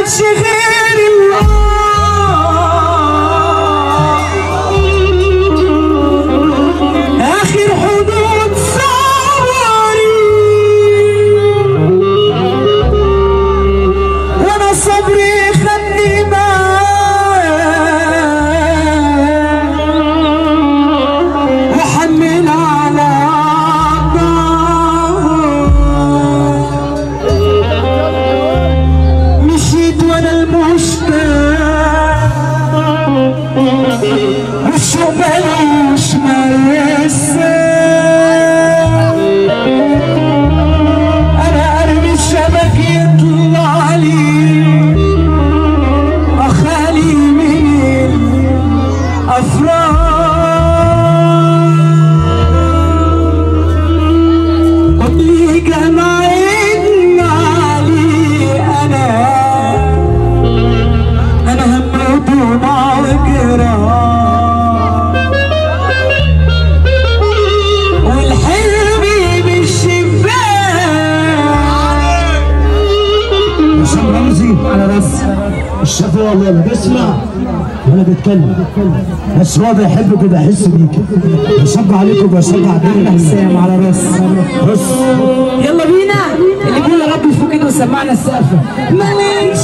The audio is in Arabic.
لقيتش غير الله اخر حدود صبري وانا صبري خدني معاه وحمل على مشيت وانا المشتاق والشوق ملوش مرسى انا ارمي الشبك يطلع لي اخالي من الافراح واللي جمعتنا عليه انا هموت ومع وجراح والحلم بالشباك هشام رمزي على راس الشافعي والله اللي بيسمع وانا بتكلم بس هو بيحبك وبيحس بيك بيشجع عليك وبيشجع بيك حسام على راس بص يلا بينا اللي بيقول يا رب يفوق كده وسمعنا السقفه مالكش